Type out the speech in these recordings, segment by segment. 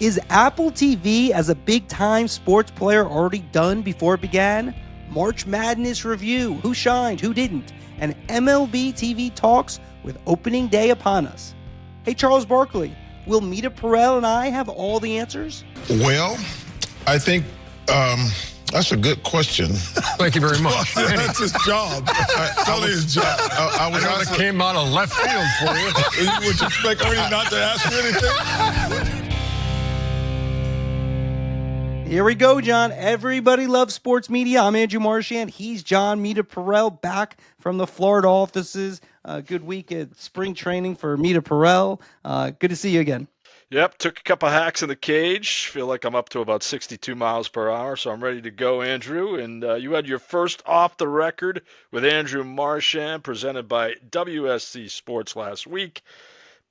Is Apple TV as a big-time sports player already done before it began? March Madness review, who shined, who didn't, and MLB TV talks with opening day upon us. Hey, Charles Barkley, will Meterparel and I have all the answers? Well, I think that's a good question. Thank you very much. That's his job. Totally his job. I know that came out of left field for you. Would you expect Ernie not to ask you anything? Here we go, John. Everybody loves sports media. I'm Andrew Marchand. He's John Meterparel, back from the Florida offices. Good week at spring training for Meterparel. Good to see you again. Yep, took a couple hacks in the cage. Feel like I'm up to about 62 miles per hour, so I'm ready to go, Andrew. And you had your first Off the Record with Andrew Marchand, presented by WSC Sports last week.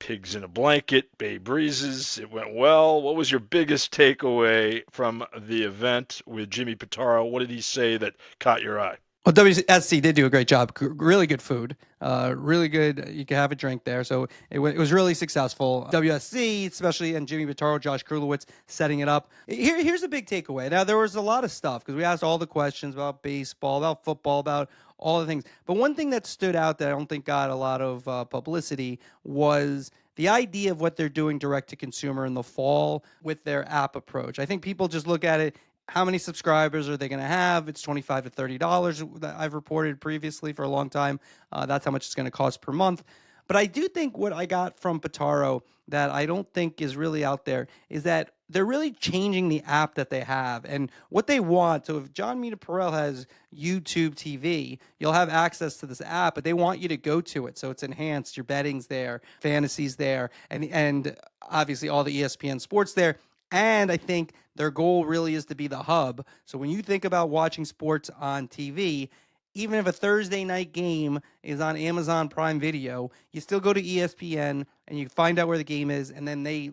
Pigs in a blanket, Bay Breezes. It went well. What was your biggest takeaway from the event with Jimmy Pitaro? What did he say that caught your eye? Well, WSC did do a great job. Really good food. Really good. You can have a drink there. So it was really successful. WSC, especially, and Jimmy Pitaro, Josh Krulowitz setting it up. Here's a big takeaway. Now, there was a lot of stuff because we asked all the questions about baseball, about football, about all the things. But one thing that stood out that I don't think got a lot of publicity was the idea of what they're doing direct to consumer in the fall with their app approach. I think people just look at it. How many subscribers are they going to have? It's $25 to $30 that I've reported previously for a long time. That's how much it's going to cost per month. But I do think what I got from Pitaro that I don't think is really out there is that they're really changing the app that they have and what they want. So if John Meterparel has YouTube TV, you'll have access to this app, but they want you to go to it. So it's enhanced, your betting's there, fantasy's there, and obviously all the ESPN sports there. And I think their goal really is to be the hub. So when you think about watching sports on TV, even if a Thursday night game is on Amazon Prime Video, you still go to ESPN and you find out where the game is, and then they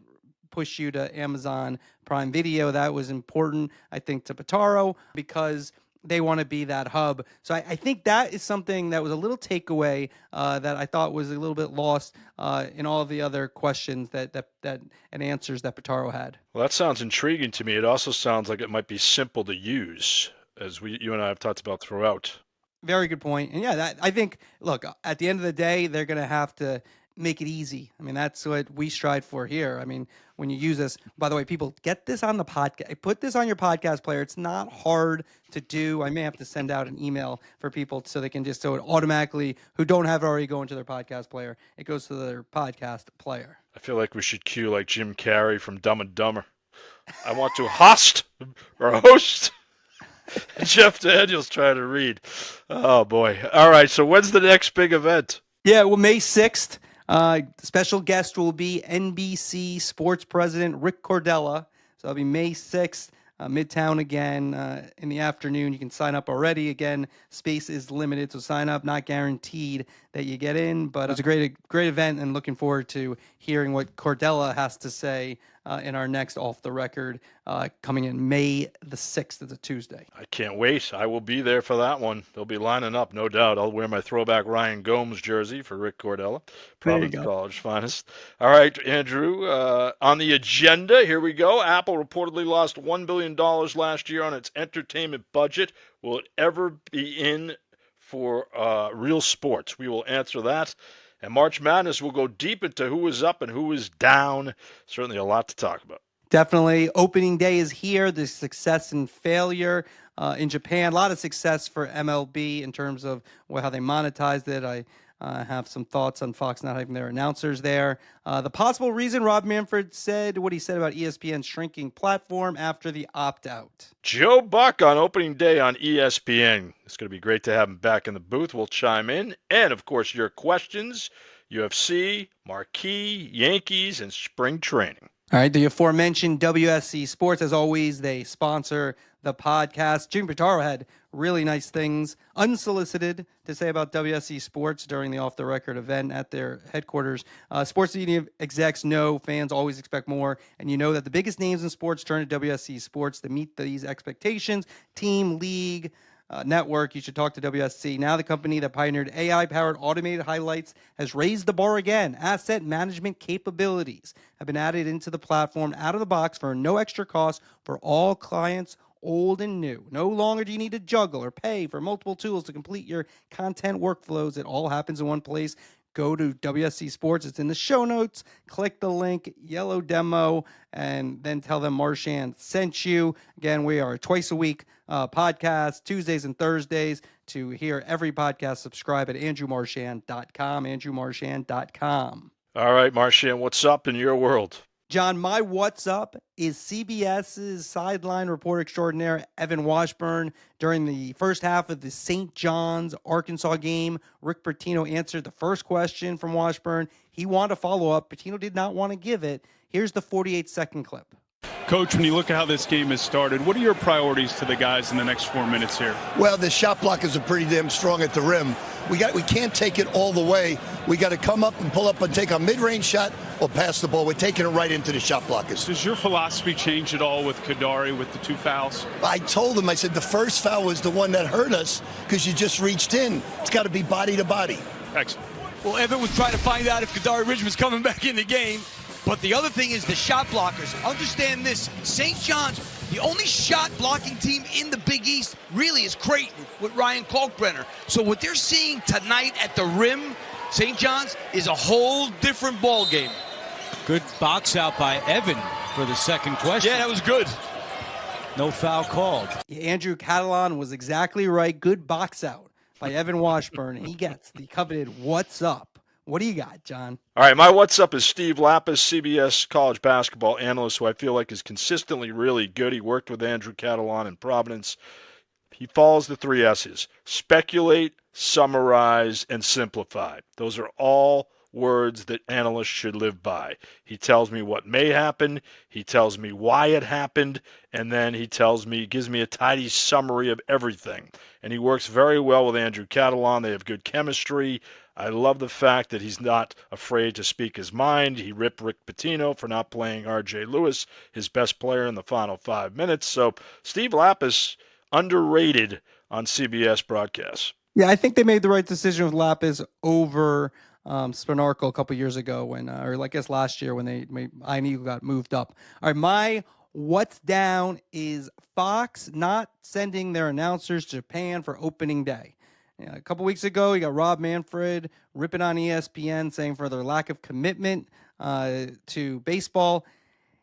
push you to Amazon Prime Video. That was important, I think, to Pitaro because they want to be that hub. So I think that is something that was a little takeaway that I thought was a little bit lost in all of the other questions that and answers that Pitaro had. Well, that sounds intriguing to me. It also sounds like it might be simple to use, as you and I have talked about throughout. Very good point. And yeah, I think, look, at the end of the day, they're going to have to make it easy. I mean, that's what we strive for here. I mean, when you use this, by the way, people, get this on the podcast. Put this on your podcast player. It's not hard to do. I may have to send out an email for people so they can just, so it automatically, who don't have it already go into their podcast player, it goes to their podcast player. I feel like we should cue like Jim Carrey from Dumb and Dumber. I want to host. Jeff Daniels trying to read. Oh, boy. All right, so when's the next big event? Yeah, well, May 6th. Special guest will be NBC Sports President Rick Cordella. So that'll be May 6th, Midtown again in the afternoon. You can sign up already. Again, space is limited, so sign up. Not guaranteed that you get in, but it's a great event, and looking forward to hearing what Cordella has to say in our next Off the Record coming in May the 6th. It's a Tuesday. I can't wait. I will be there for that one. They'll be lining up, no doubt. I'll wear my throwback Ryan Gomes jersey for Rick Cordella, Providence College finest. All right, Andrew, on the agenda, here we go. Apple reportedly lost $1 billion last year on its entertainment budget. Will it ever be in for real sports? We will answer that. And March Madness will go deep into who is up and who is down. Certainly a lot to talk about. Definitely. Opening day is here. The success and failure in Japan. A lot of success for MLB in terms of how they monetized it. I have some thoughts on Fox not having their announcers there. The possible reason Rob Manfred said what he said about ESPN's shrinking platform after the opt-out. Joe Buck on opening day on ESPN. It's going to be great to have him back in the booth. We'll chime in. And, of course, your questions, UFC, Marquee, Yankees, and spring training. All right, the aforementioned WSC Sports, as always, they sponsor the podcast. Jimmy Pitaro had really nice things, unsolicited, to say about WSC Sports during the Off the Record event at their headquarters. Sports media execs know fans always expect more, and you know that the biggest names in sports turn to WSC Sports to meet these expectations. Team, league, network, you should talk to WSC. Now the company that pioneered AI-powered automated highlights has raised the bar again. Asset management capabilities have been added into the platform out of the box for no extra cost for all clients, old and new. No longer do you need to juggle or pay for multiple tools to complete your content workflows. It all happens in one place. Go to WSC Sports. It's in the show notes. Click the link, yellow demo, and then tell them Marchand sent you. Again, we are twice a week podcast, Tuesdays and Thursdays. To hear every podcast, subscribe at andrewmarchand.com, andrewmarchand.com. All right, Marchand, what's up in your world? John, my what's up is CBS's sideline reporter extraordinaire, Evan Washburn. During the first half of the St. John's, Arkansas game, Rick Pitino answered the first question from Washburn. He wanted to follow up. Pitino did not want to give it. Here's the 48-second clip. Coach, when you look at how this game has started, what are your priorities to the guys in the next 4 minutes here? Well, the shot blockers are pretty damn strong at the rim. We can't take it all the way. We got to come up and pull up and take a mid-range shot or pass the ball. We're taking it right into the shot blockers. Does your philosophy change at all with Kadari with the 2 fouls? I told him, I said, the first foul was the one that hurt us because you just reached in. It's got to be body to body. Excellent. Well, Evan was trying to find out if Kadari Richmond's coming back in the game. But the other thing is the shot blockers. Understand this. St. John's, the only shot blocking team in the Big East really is Creighton with Ryan Kalkbrenner. So what they're seeing tonight at the rim, St. John's, is a whole different ball game. Good box out by Evan for the second question. Yeah, that was good. No foul called. Andrew Catalan was exactly right. Good box out by Evan Washburn, and he gets the coveted what's up. What do you got, John? All right, my what's up is Steve Lapis, CBS college basketball analyst, who I feel like is consistently really good. He worked with Andrew Catalan in Providence. He follows the 3 S's: speculate, summarize, and simplify. Those are all words that analysts should live by. He tells me what may happen, he tells me why it happened, and then he gives me a tidy summary of everything. And he works very well with Andrew Catalan. They have good chemistry. I love the fact that he's not afraid to speak his mind. He ripped Rick Pitino for not playing R.J. Lewis, his best player in the final 5 minutes. So Steve Lapis, underrated on CBS broadcasts. Yeah, I think they made the right decision with Lapis over Spanarkel a couple years ago or I guess last year when Ian Eagle got moved up. All right, my what's down is Fox not sending their announcers to Japan for opening day. A couple weeks ago, you got Rob Manfred ripping on ESPN, saying for their lack of commitment to baseball.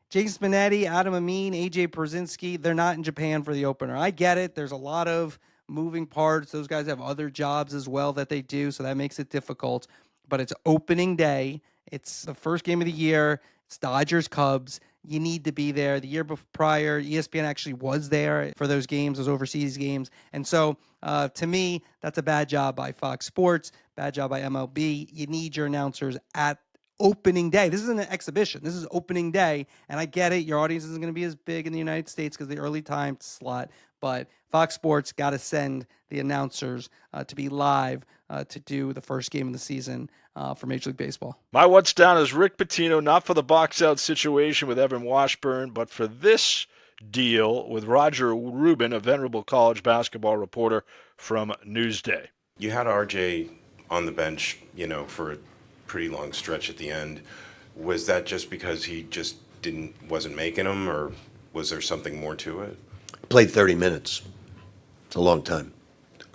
Jason Spinetti, Adam Amin, AJ Pierzynski, they're not in Japan for the opener. I get it. There's a lot of moving parts. Those guys have other jobs as well that they do, so that makes it difficult. But it's opening day. It's the first game of the year. It's Dodgers-Cubs. You need to be there. The year prior, ESPN actually was there for those games, those overseas games. And so, to me, that's a bad job by Fox Sports, bad job by MLB. You need your announcers at opening day. This isn't an exhibition. This is opening day. And I get it. Your audience isn't going to be as big in the United States because of the early time slot. But Fox Sports got to send the announcers to be live to do the first game of the season for Major League Baseball. My what's down is Rick Pitino, not for the box out situation with Evan Washburn, but for this deal with Roger Rubin, a venerable college basketball reporter from Newsday. You had RJ on the bench, for a pretty long stretch at the end. Was that just because he just wasn't making them, or was there something more to it? Played 30 minutes. It's a long time.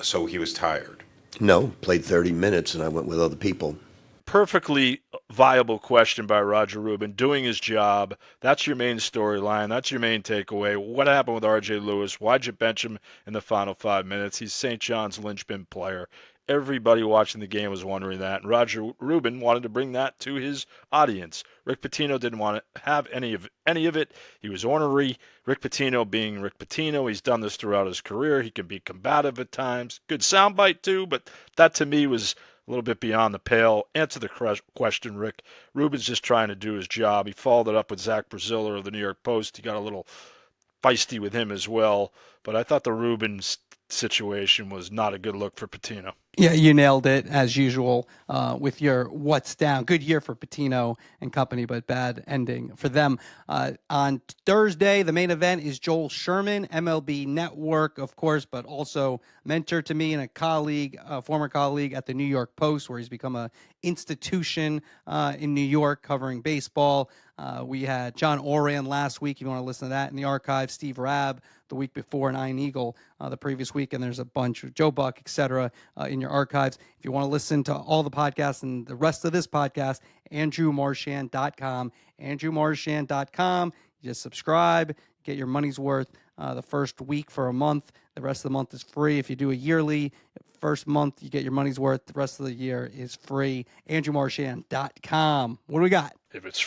So he was tired? No, played 30 minutes and I went with other people. Perfectly viable question by Roger Rubin, doing his job. That's your main storyline. That's your main takeaway. What happened with R.J. Lewis? Why'd you bench him in the final 5 minutes? He's St. John's linchpin player. Everybody watching the game was wondering that. And Roger Rubin wanted to bring that to his audience. Rick Pitino didn't want to have any of it. He was ornery. Rick Pitino being Rick Pitino, he's done this throughout his career. He can be combative at times. Good soundbite too, but that to me was a little bit beyond the pale. Answer the question, Rick. Rubin's just trying to do his job. He followed it up with Zach Braziller of the New York Post. He got a little feisty with him as well. But I thought the Rubin situation was not a good look for Pitino. Yeah, you nailed it as usual with your what's down. Good year for Patino and company, but bad ending for them. On Thursday, the main event is Joel Sherman, MLB Network, of course, but also mentor to me and a colleague, a former colleague at the New York Post, where he's become an institution in New York covering baseball. We had John Oran last week. If you want to listen to that in the archive, Steve Rabb the week before, and Ian Eagle the previous week, and there's a bunch of Joe Buck, etc. In your archives. If you want to listen to all the podcasts and the rest of this podcast, AndrewMarchand.com, AndrewMarchand.com. You just subscribe, get your money's worth the first week for a month. The rest of the month is free. If you do a yearly, first month you get your money's worth. The rest of the year is free. AndrewMarchand.com. What do we got? If it's